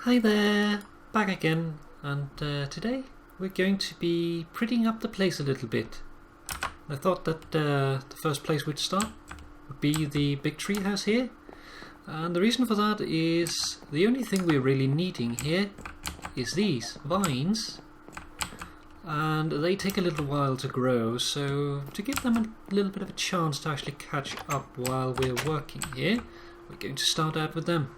Hi there, back again, and today we're going to be prettying up the place a little bit. I thought that the first place we'd start would be the big tree house here, and the reason for that is the only thing we're really needing here is these vines, and they take a little while to grow, so to give them a little bit of a chance to actually catch up while we're working here, we're going to start out with them.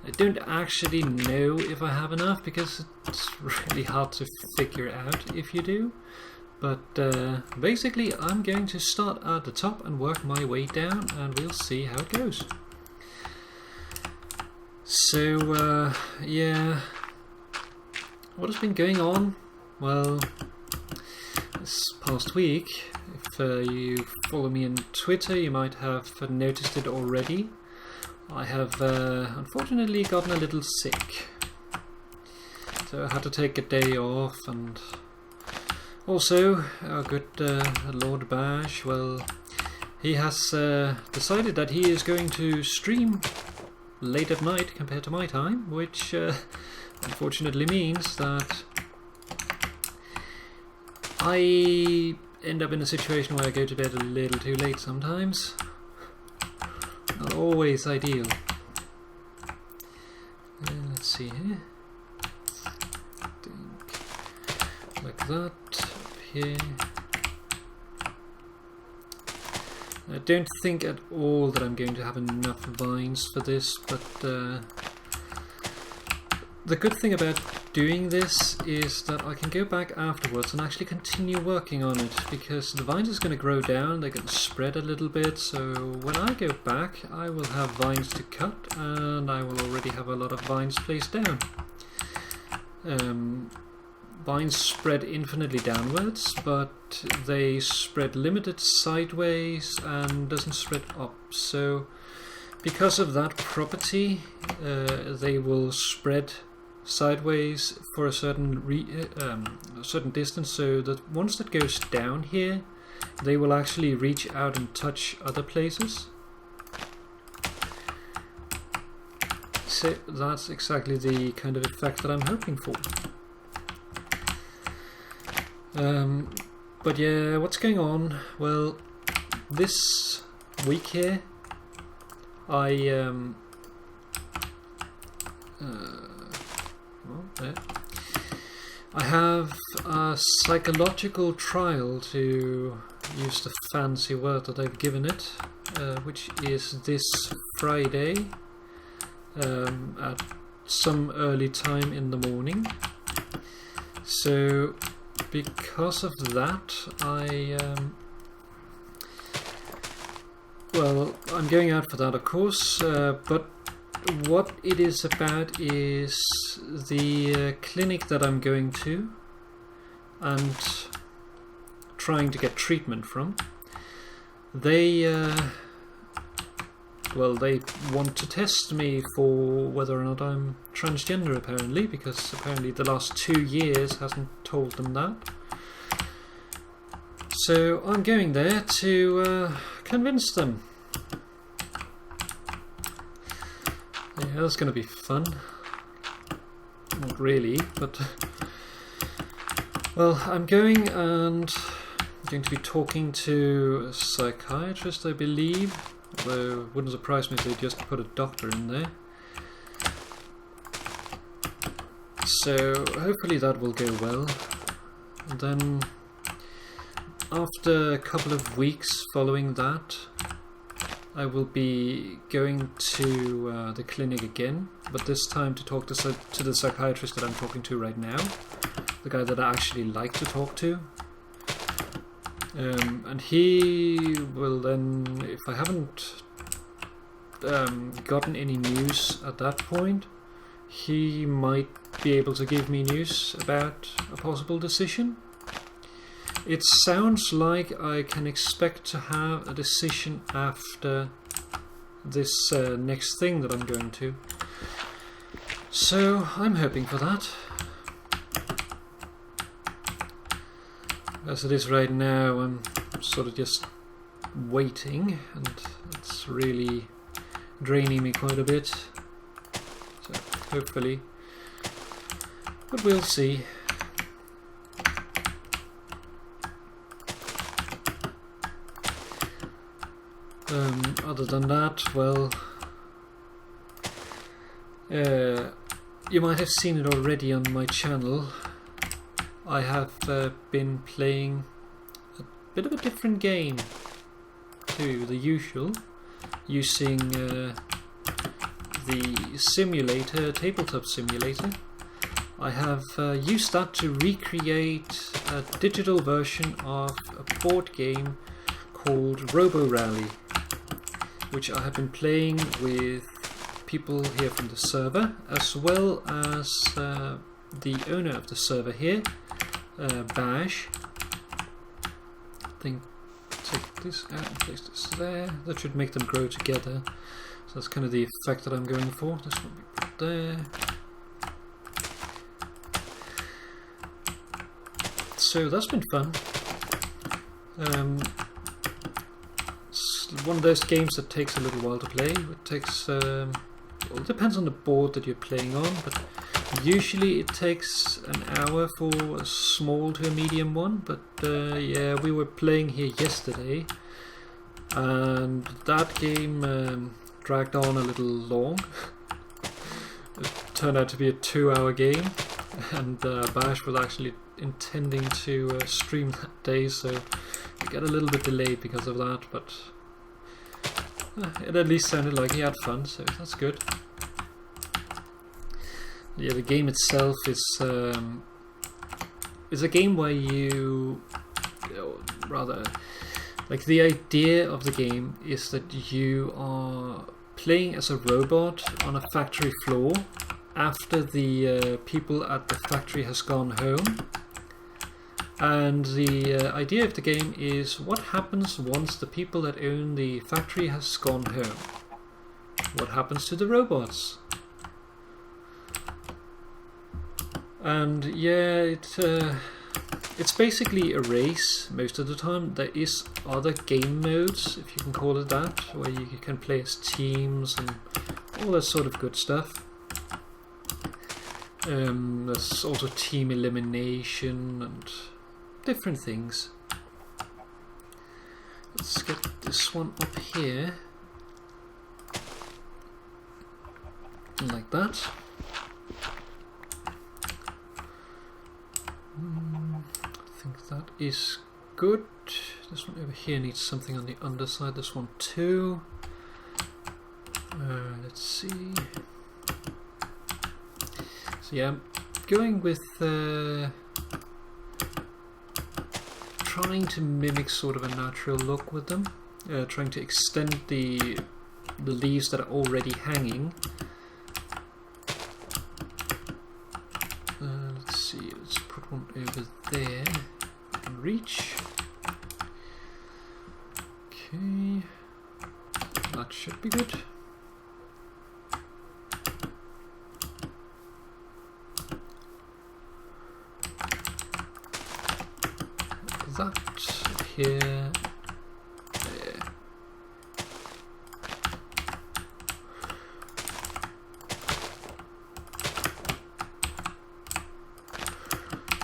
I don't actually know if I have enough because it's really hard to figure out if you do, but basically I'm going to start at the top and work my way down, and we'll see how it goes. So yeah, what has been going on? Well, this past week, if you follow me on Twitter, you might have noticed it already. I have unfortunately gotten a little sick, so I had to take a day off, and also our good Lord Bash, well, he has decided that he is going to stream late at night compared to my time, which unfortunately means that I end up in a situation where I go to bed a little too late sometimes. Not always ideal. Let's see here. Like that, up here. I don't think at all that I'm going to have enough vines for this, but the good thing about doing this is that I can go back afterwards and actually continue working on it, because the vines is going to grow down, they're going to spread a little bit, so when I go back I will have vines to cut, and I will already have a lot of vines placed down. Vines spread infinitely downwards, but they spread limited sideways and doesn't spread up, so because of that property they will spread sideways for a certain distance, so that once that goes down here they will actually reach out and touch other places. So that's exactly the kind of effect that I'm hoping for. But yeah, what's going on? Well, this week here I have a psychological trial, to use the fancy word that I've given it, which is this Friday at some early time in the morning. So because of that, I'm going out for that, of course, but what it is about is the clinic that I'm going to and trying to get treatment from. They want to test me for whether or not I'm transgender, apparently, because apparently the last 2 years hasn't told them that. So I'm going there to convince them. Yeah, that's going to be fun. Not really, but well, I'm going and I'm going to be talking to a psychiatrist, I believe, although it wouldn't surprise me if they just put a doctor in there. So hopefully that will go well. And then after a couple of weeks following that, I will be going to the clinic again, but this time to talk to the psychiatrist that I'm talking to right now, the guy that I actually like to talk to. And he will then, if I haven't gotten any news at that point, he might be able to give me news about a possible decision. It sounds like I can expect to have a decision after this next thing that I'm going to. So I'm hoping for that. As it is right now, I'm sort of just waiting, and it's really draining me quite a bit. So hopefully. But we'll see. Other than that, well, you might have seen it already on my channel. I have been playing a bit of a different game to the usual, using the simulator, tabletop simulator. I have used that to recreate a digital version of a board game called Robo Rally, which I have been playing with people here from the server, as well as the owner of the server here, Bash. I think take this out and place this there. That should make them grow together. So that's kind of the effect that I'm going for. This one we put there. So that's been fun. It's one of those games that takes a little while to play. It takes, well, it depends on the board that you're playing on, but usually it takes an hour for a small to a medium one. But yeah, we were playing here yesterday, and that game dragged on a little long. It turned out to be a 2-hour game, and Bash was actually intending to stream that day, so it got a little bit delayed because of that, but it at least sounded like he had fun, so that's good. Yeah, the game itself is a game where you rather, like, the idea of the game is that you are playing as a robot on a factory floor after the people at the factory has gone home. And the idea of the game is what happens once the people that own the factory has gone home. What happens to the robots? And yeah, it's basically a race most of the time. There is other game modes, if you can call it that, where you can play as teams and all that sort of good stuff. There's also team elimination and different things. Let's get this one up here, like that. I think that is good. This one over here needs something on the underside, this one too. Let's see. So yeah, I'm going with trying to mimic sort of a natural look with them, trying to extend the leaves that are already hanging. Let's see, let's put one over there and reach. Okay, that should be good. That here, there.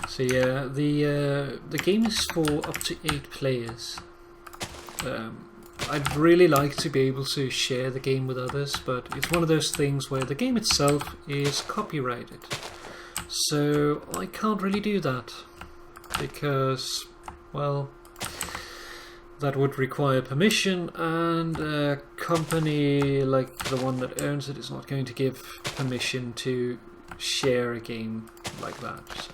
So yeah, the game is for up to 8 players. I'd really like to be able to share the game with others, but it's one of those things where the game itself is copyrighted, so I can't really do that because, well, that would require permission, and a company like the one that owns it is not going to give permission to share a game like that. So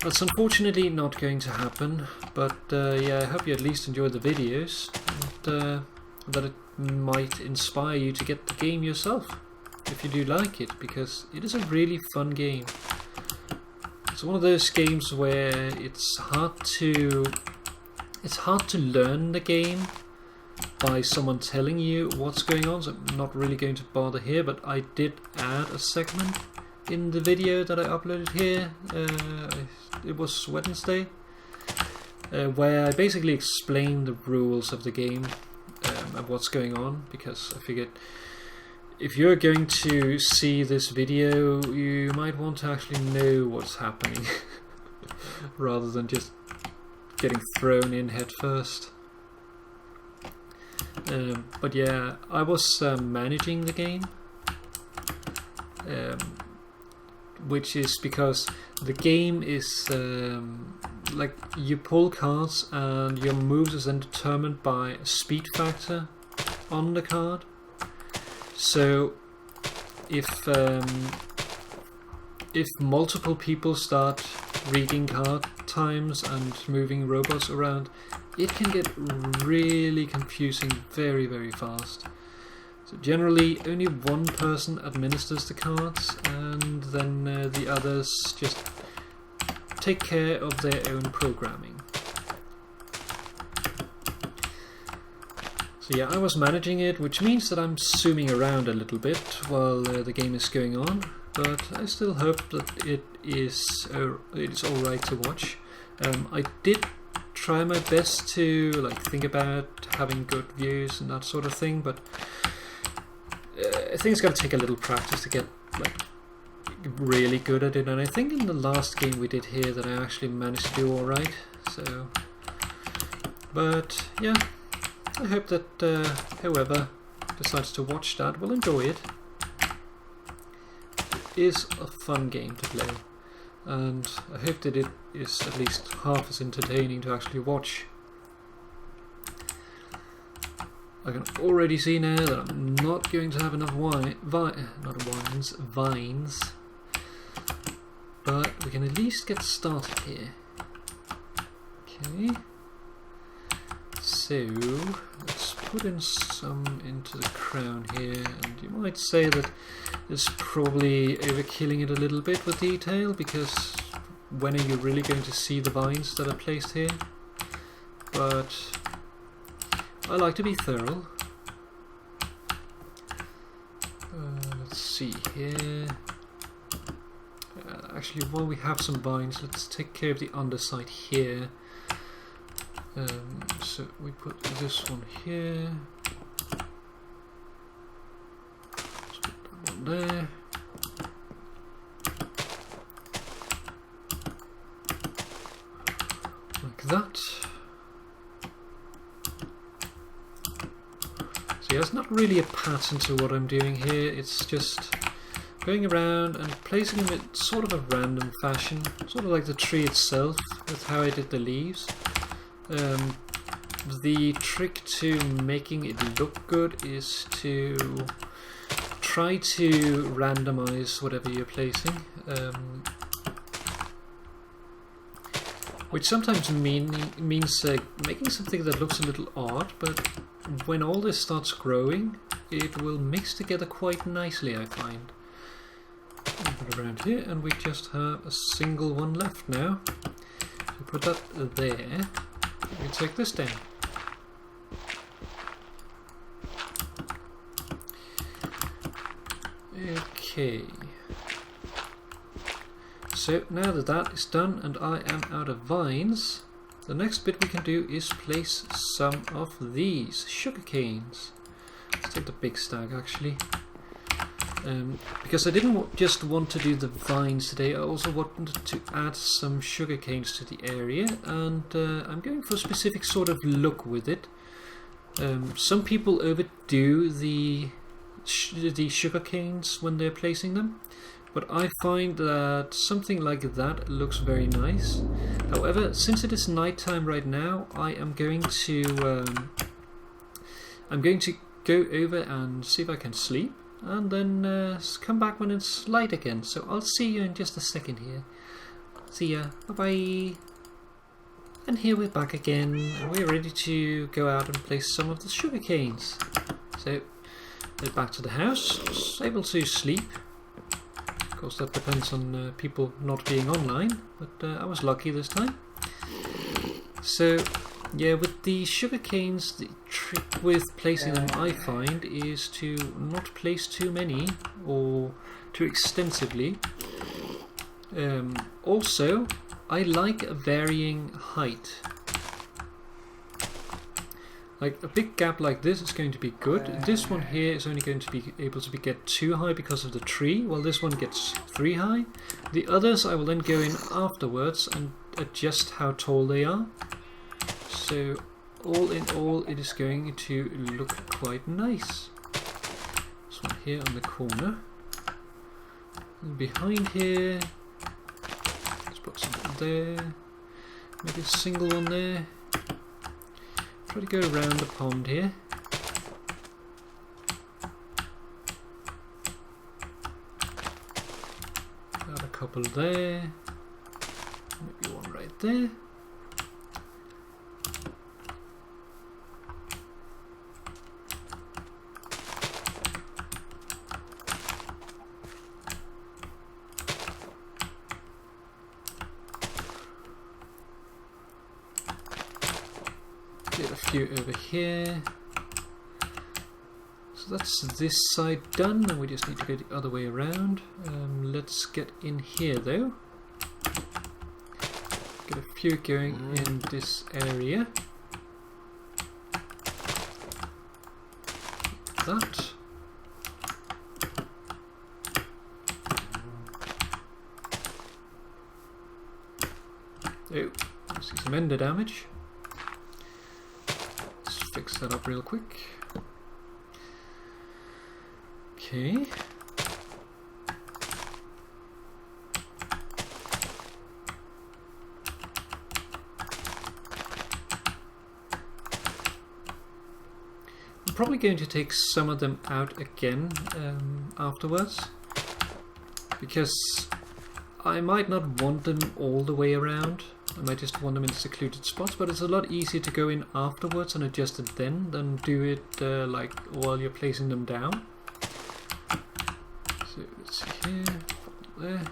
that's unfortunately not going to happen, but yeah, I hope you at least enjoyed the videos, and that it might inspire you to get the game yourself, if you do like it, because it is a really fun game. It's one of those games where it's hard to learn the game by someone telling you what's going on, so I'm not really going to bother here, but I did add a segment in the video that I uploaded here. It was Wednesday, where I basically explained the rules of the game and what's going on, because I figured if you're going to see this video, you might want to actually know what's happening rather than just getting thrown in head first. But yeah, I was managing the game, which is because the game is like you pull cards and your moves is then determined by a speed factor on the card. So if multiple people start reading card times and moving robots around, it can get really confusing very, very fast. So generally only one person administers the cards, and then the others just take care of their own programming. So yeah, I was managing it, which means that I'm zooming around a little bit while the game is going on, but I still hope that it is alright to watch. I did try my best to think about having good views and that sort of thing, but I think it's going to take a little practice to get really good at it, and I think in the last game we did here that I actually managed to do alright. So, but yeah, I hope that whoever decides to watch that will enjoy it. It is a fun game to play, and I hope that it is at least half as entertaining to actually watch. I can already see now that I'm not going to have enough vines, but we can at least get started here. Okay, so let's put in some into the crown here, and you might say that it's probably overkilling it a little bit with detail, because when are you really going to see the vines that are placed here? But I like to be thorough. Let's see here. Actually, while we have some vines, let's take care of the underside here. So we put this one here. Let's put that one there. Like that. So yeah, it's not really a pattern to what I'm doing here, it's just going around and placing them in sort of a random fashion, sort of like the tree itself with how I did the leaves. The trick to making it look good is to try to randomize whatever you're placing, which sometimes means making something that looks a little odd, but when all this starts growing, it will mix together quite nicely, I find. Put it around here, and we just have a single one left now. So put that there. We take this down. Okay. So now that that is done and I am out of vines, the next bit we can do is place some of these sugar canes. Let's take the big stack actually. Because I didn't just want to do the vines today, I also wanted to add some sugar canes to the area, and I'm going for a specific sort of look with it. Some people overdo the sugar canes when they're placing them, but I find that something like that looks very nice. However, since it is nighttime right now, I am going to go over and see if I can sleep, and then come back when it's light again. So I'll see you in just a second here. See ya, bye bye. And here we're back again, and we're ready to go out and place some of the sugar canes. So we're back to the house, able to sleep. Of course that depends on people not being online, but I was lucky this time. So yeah, with the sugar canes, the trick with placing them, I find, is to not place too many or too extensively. Also, I like a varying height. Like a big gap like this is going to be good. This one here is only going to be able to get 2 high because of the tree, while this one gets 3 high. The others I will then go in afterwards and adjust how tall they are. So all in all, it is going to look quite nice. This one here on the corner. And behind here, let's put something there. Maybe a single one there. Try to go around the pond here. Got a couple there. Maybe one right there. Get a few over here. So that's this side done, and we just need to go the other way around. Let's get in here though. Get a few going in this area. That. Oh, I see some ender damage. Fix that up real quick. Okay. I'm probably going to take some of them out again afterwards, because I might not want them all the way around. I might just want them in secluded spots, but it's a lot easier to go in afterwards and adjust it then than do it like while you're placing them down. So let's see here, there.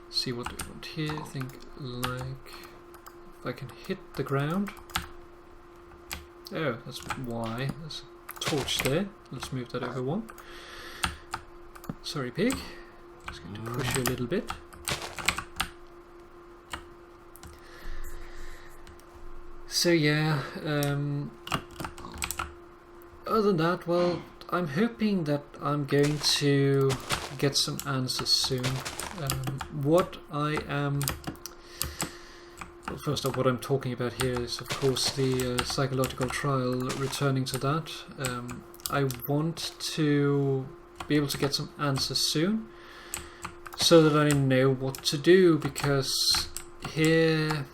See what do we want here? I think like if I can hit the ground. Oh, that's why. There's a torch there. Let's move that over one. Sorry, pig. Just going to push you a little bit. So yeah, other than that, well, I'm hoping that I'm going to get some answers soon. What I am... Well, first off, what I'm talking about here is, of course, the psychological trial, returning to that. I want to be able to get some answers soon, so that I know what to do, because here,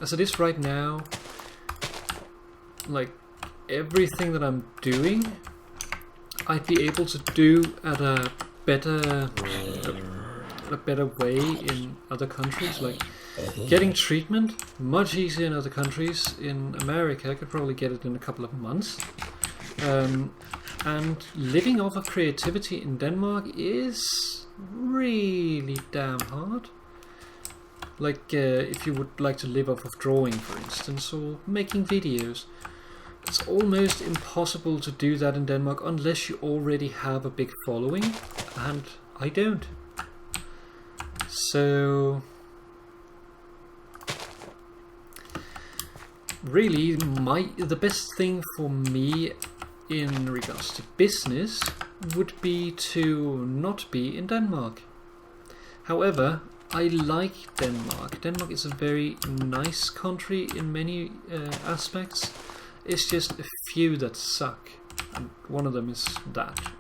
as it is right now, like everything that I'm doing, I'd be able to do at a better way in other countries. Like getting treatment, much easier in other countries. In America, I could probably get it in a couple of months. And living off of creativity in Denmark is really damn hard. Like if you would like to live off of drawing, for instance, or making videos, it's almost impossible to do that in Denmark unless you already have a big following, and I don't. So really the best thing for me in regards to business would be to not be in Denmark. However, I like Denmark. Denmark is a very nice country in many aspects. It's just a few that suck, and one of them is that.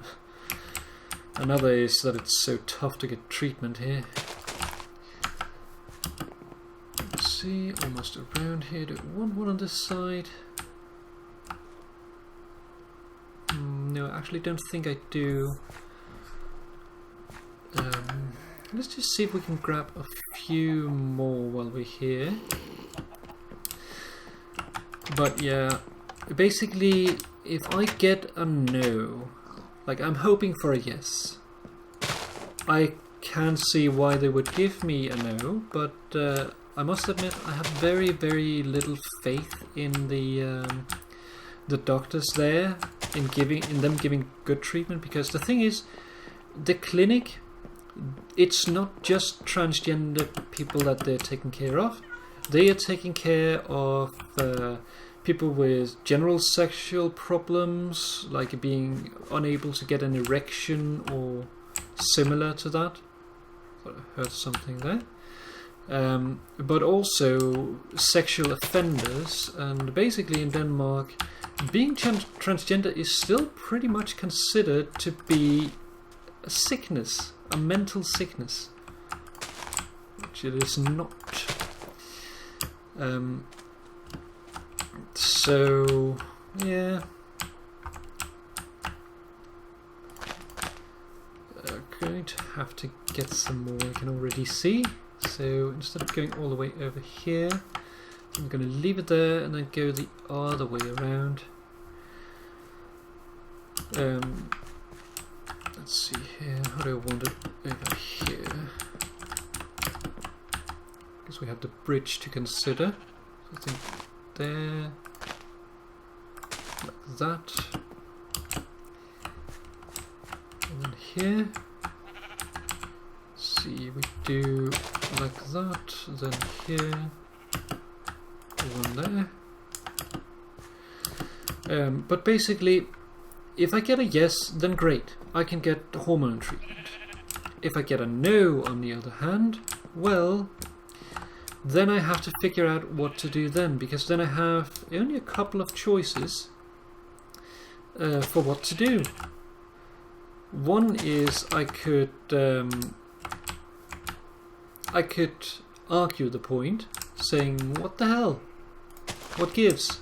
Another is that it's so tough to get treatment here. Let's see, almost around here. Do one on this side. No, I actually don't think I do. Let's just see if we can grab a few more while we're here. But yeah, basically, if I get a no, like I'm hoping for a yes, I can see why they would give me a no, but I must admit I have very, very little faith in the doctors there, in them giving good treatment, because the thing is, the clinic, it's not just transgender people that they're taking care of. They are taking care of people with general sexual problems, like being unable to get an erection or similar to that. I heard something there. But also sexual offenders, and basically in Denmark, being transgender is still pretty much considered to be a sickness, a mental sickness, which it is not. So yeah, going to have to get some more, I can already see. So instead of going all the way over here, I'm going to leave it there and then go the other way around. Let's see here, how do I want it over here? Because we have the bridge to consider. So I think there, like that. And then here. See, we do like that, then here, one there. But basically, if I get a yes, then great, I can get hormone treatment. If I get a no, on the other hand, well, then I have to figure out what to do then, because then I have only a couple of choices for what to do. One is I could argue the point, saying, what the hell? What gives?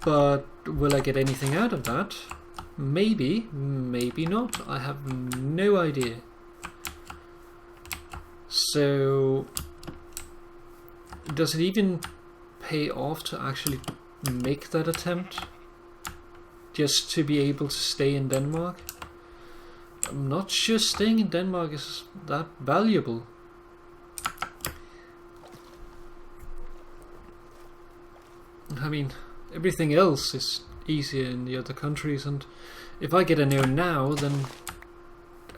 But will I get anything out of that? Maybe, maybe not. I have no idea. So, does it even pay off to actually make that attempt? Just to be able to stay in Denmark? I'm not sure staying in Denmark is that valuable. I mean, everything else is easier in the other countries, and if I get a no now, then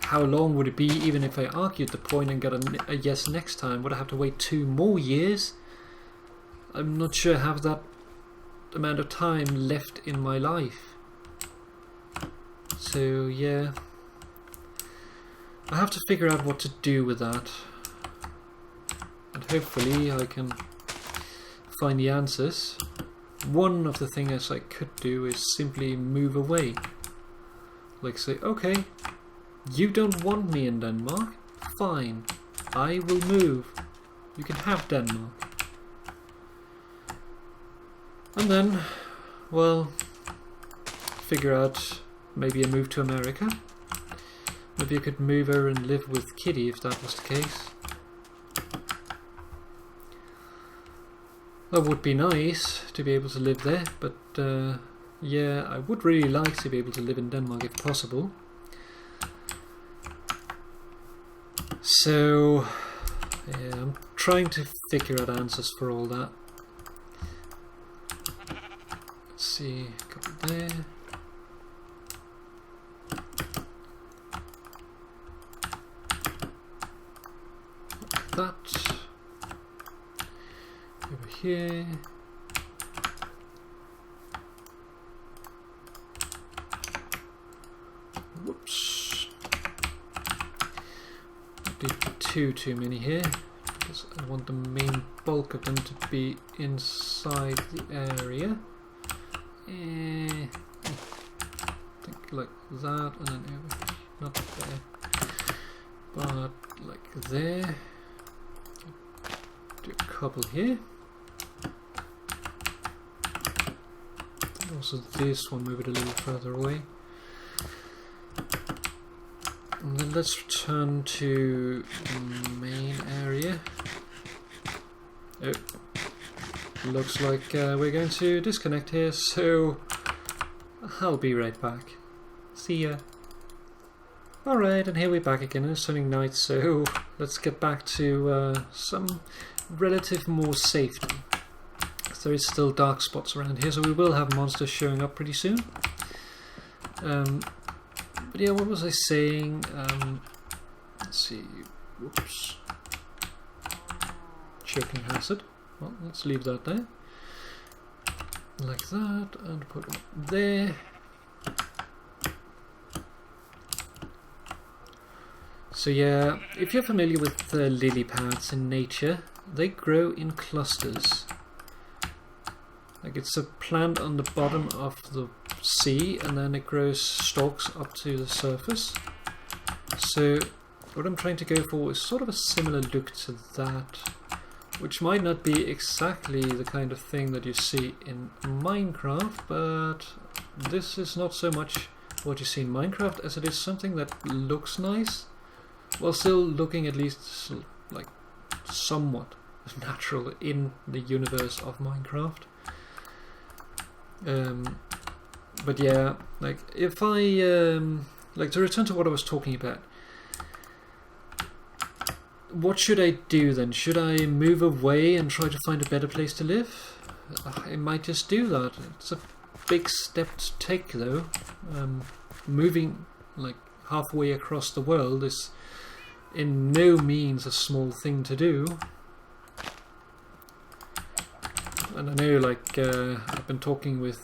how long would it be even if I argued the point and got a yes next time? Would I have to wait 2 more years? I'm not sure I have that amount of time left in my life. So yeah, I have to figure out what to do with that, and hopefully I can find the answers. One of the things I could do is simply move away. Like say, okay, you don't want me in Denmark? Fine, I will move. You can have Denmark. And then, well, figure out maybe a move to America. Maybe I could move over and live with Kitty if that was the case. That would be nice to be able to live there, but yeah, I would really like to be able to live in Denmark if possible. So yeah, I'm trying to figure out answers for all that. Let's see, go there. That over here. Whoops. I did too many here because I want the main bulk of them to be inside the area. I think like that, and then over, not there, but like there. Do a couple here. Also this one, move it a little further away. And then let's return to the main area. Oh, looks like we're going to disconnect here, so I'll be right back. See ya. Alright, and here we're back again, and it's turning night, so let's get back to some relative more safety. There is still dark spots around here, so we will have monsters showing up pretty soon. But yeah, what was I saying? Let's see. Whoops. choking hazard. Well, let's leave that there. Like that, and put it there. So yeah, if you're familiar with lily pads in nature, they grow in clusters. Like it's a plant on the bottom of the sea, and then it grows stalks up to the surface. So what I'm trying to go for is sort of a similar look to that, which might not be exactly the kind of thing that you see in Minecraft, but this is not so much what you see in Minecraft as it is something that looks nice, while still looking at least like somewhat natural in the universe of Minecraft. But yeah, like if I like to return to what I was talking about, what should I do then? Should I move away and try to find a better place to live? I might just do that. It's a big step to take though. Moving like halfway across the world is in no means a small thing to do. And I know, like, I've been talking with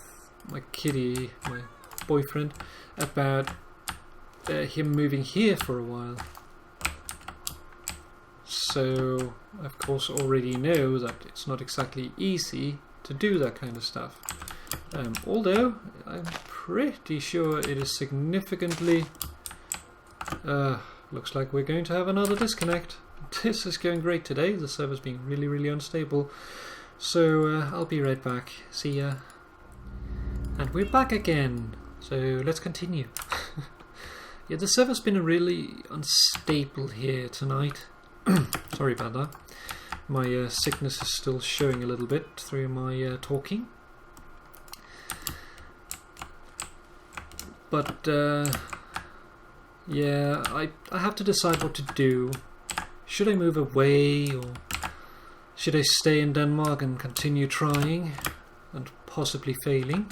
my kitty, my boyfriend, about him moving here for a while. So, I of course already know that it's not exactly easy to do that kind of stuff. Although, I'm pretty sure it is significantly... looks like we're going to have another disconnect. This is going great today, the server's being really unstable. So I'll be right back. See ya. And we're back again. So let's continue. Yeah, the server's been really unstable here tonight. Sorry about that. My sickness is still showing a little bit through my talking. But yeah, I have to decide what to do. Should I move away, or should I stay in Denmark and continue trying and possibly failing?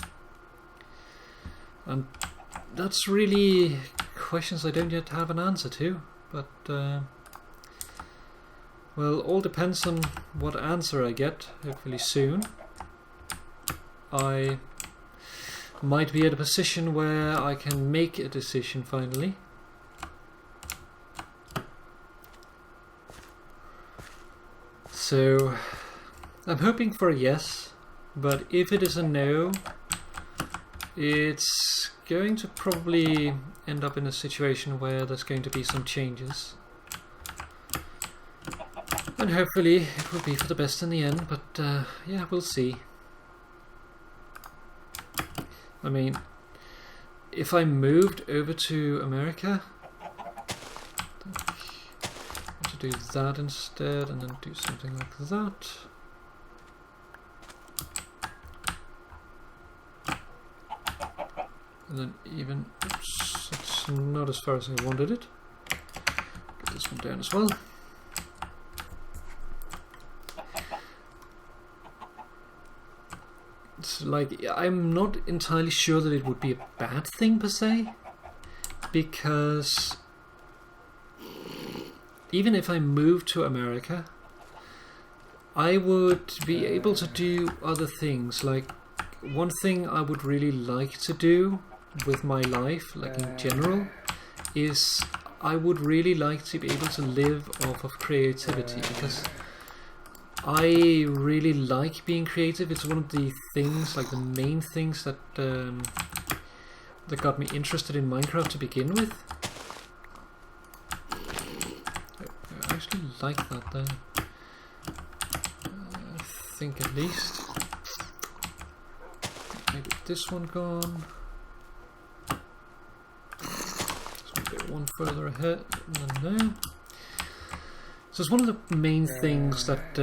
And that's really questions I don't yet have an answer to, but well, all depends on what answer I get, hopefully soon. I might be at a position where I can make a decision finally. So I'm hoping for a yes, but if it is a no, it's going to probably end up in a situation where there's going to be some changes. And hopefully it will be for the best in the end, but yeah, we'll see. I mean, if I moved over to America, do that instead, and then do something like that. And then even, oops, it's not as far as I wanted it. Get this one down as well. It's like, I'm not entirely sure that it would be a bad thing per se, because even if I moved to America, I would be able to do other things. Like, one thing I would really like to do with my life, like in general, is I would really like to be able to live off of creativity, because I really like being creative. It's one of the things, like the main things that that got me interested in Minecraft to begin with. I actually like that there. I think at least. Maybe this one gone. This one a bit one further ahead than there. So it's one of the main things that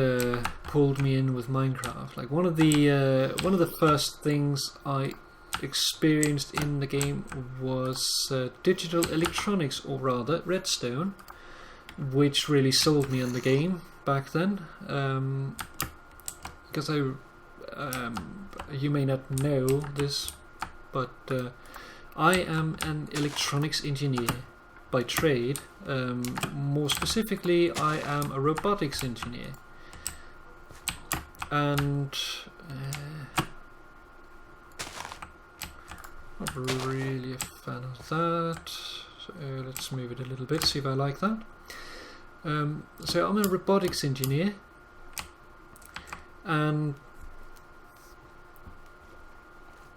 pulled me in with Minecraft. Like one of the first things I experienced in the game was digital electronics, or rather redstone, which really sold me on the game back then. Because you may not know this, but I am an electronics engineer by trade. More specifically, I am a robotics engineer. and not really a fan of that. So let's move it a little bit, see if I like that. So I'm a robotics engineer, and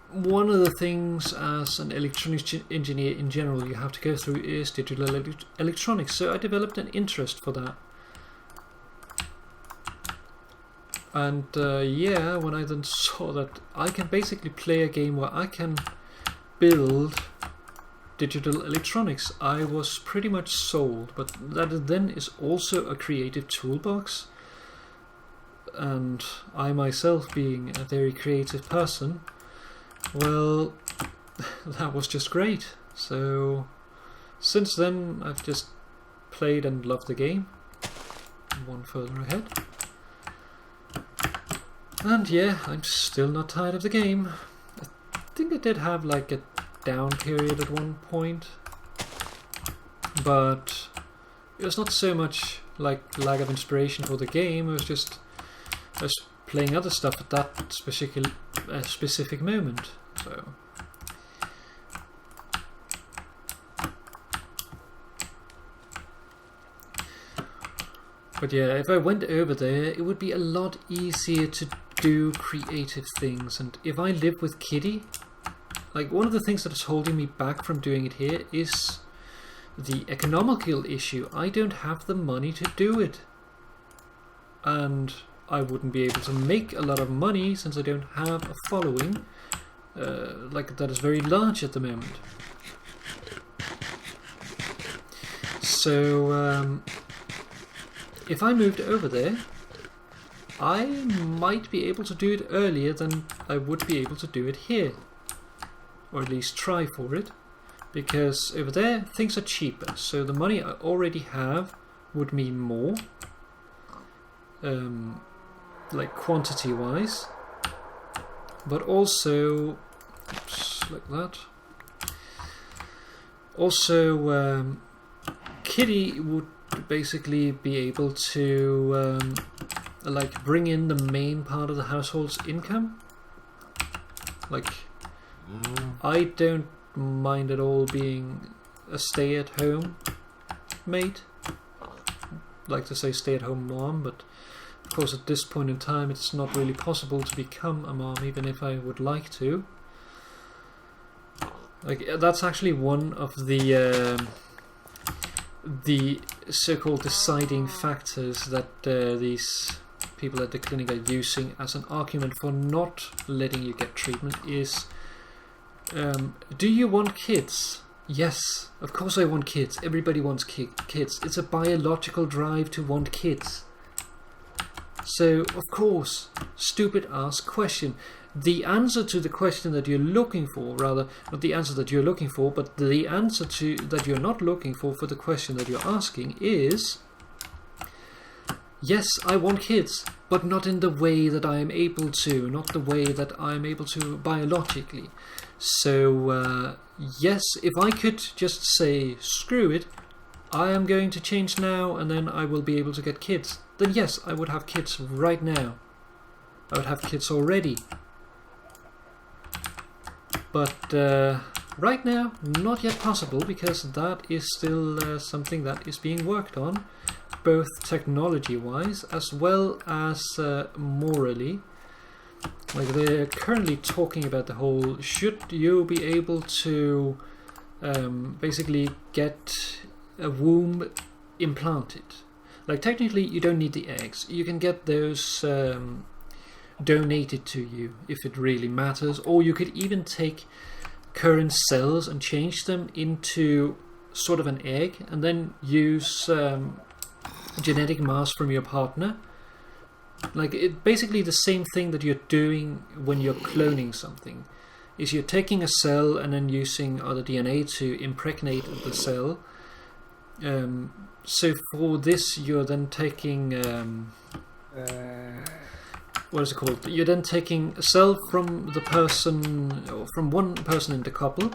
one of the things as an electronics engineer in general you have to go through is digital electronics. So I developed an interest for that. And yeah, when I then saw that I can basically play a game where I can build digital electronics, I was pretty much sold. But that then is also a creative toolbox, and I myself being a very creative person, well, that was just great. So since then I've just played and loved the game. One further ahead. And yeah, I'm still not tired of the game. I think I did have like a down period at one point, but it was not so much like lack of inspiration for the game. It was just I was playing other stuff at that specific moment. So but yeah, if I went over there, it would be a lot easier to do creative things. And if I live with Kitty, like one of the things that is holding me back from doing it here is the economical issue. I don't have the money to do it, and I wouldn't be able to make a lot of money since I don't have a following like that is very large at the moment. So if I moved over there, I might be able to do it earlier than I would be able to do it here, or at least try for it, because over there things are cheaper, so the money I already have would mean more, like quantity wise, but also oops, like that. Also Kitty would basically be able to like bring in the main part of the household's income. Like I don't mind at all being a stay-at-home maid. Like to say stay-at-home mom, but of course at this point in time it's not really possible to become a mom, even if I would like to. Like that's actually one of the so-called deciding factors that these people at the clinic are using as an argument for not letting you get treatment is, do you want kids? Yes, of course I want kids. Everybody wants kids. It's a biological drive to want kids. So, of course, stupid ass question. The answer to the question that you're looking for, rather, not the answer that you're looking for, but the answer to that you're not looking for the question that you're asking is, yes, I want kids, but not in the way that I am able to, not the way that I'm able to biologically. So, yes, if I could just say, screw it, I am going to change now and then I will be able to get kids, then yes, I would have kids right now. I would have kids already. But right now, not yet possible, because that is still something that is being worked on, both technology-wise as well as morally. Like they're currently talking about the whole, should you be able to basically get a womb implanted? Like technically you don't need the eggs, you can get those donated to you if it really matters, or you could even take current cells and change them into sort of an egg and then use genetic mass from your partner. Like it basically the same thing that you're doing when you're cloning something, is you're taking a cell and then using other DNA to impregnate the cell. So for this you're then taking what is it called? You're then taking a cell from the person, or from one person in the couple,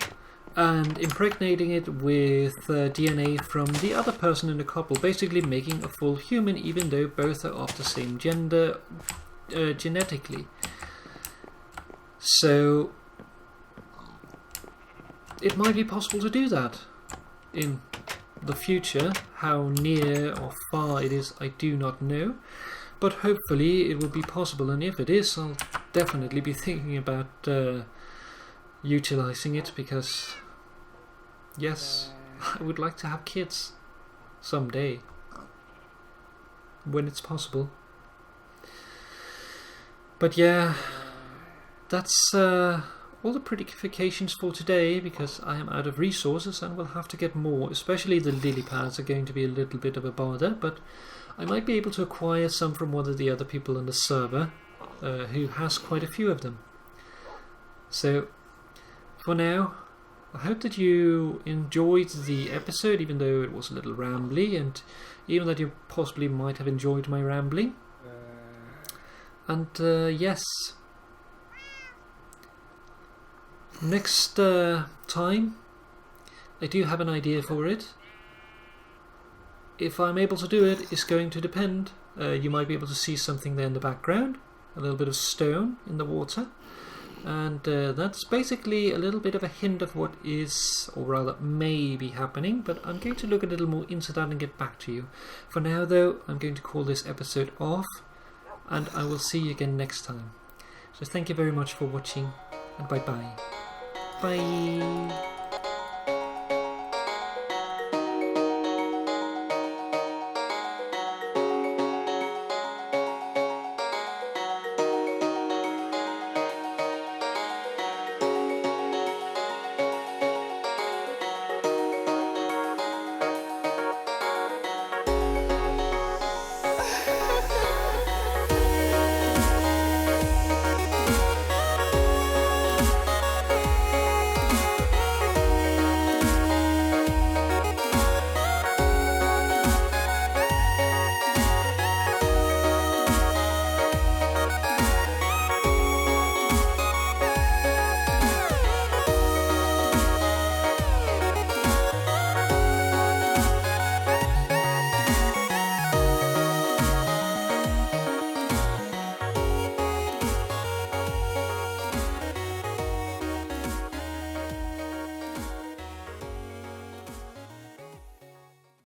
and impregnating it with DNA from the other person in the couple, basically making a full human, even though both are of the same gender, genetically. So it might be possible to do that in the future. How near or far it is, I do not know, but hopefully it will be possible, and if it is, I'll definitely be thinking about utilizing it, because yes, I would like to have kids someday when it's possible. But yeah, that's all the prettifications for today, because I am out of resources and will have to get more. Especially the lily pads are going to be a little bit of a bother, but I might be able to acquire some from one of the other people on the server who has quite a few of them. So for now, I hope that you enjoyed the episode, even though it was a little rambly, and even that you possibly might have enjoyed my rambling. And yes, next time I do have an idea for it. If I'm able to do it, it's going to depend. You might be able to see something there in the background, a little bit of stone in the water, and that's basically a little bit of a hint of what is, or rather may be happening, but I'm going to look a little more into that and get back to you. For now though, I'm going to call this episode off, and I will see you again next time. So thank you very much for watching, and bye bye. Bye.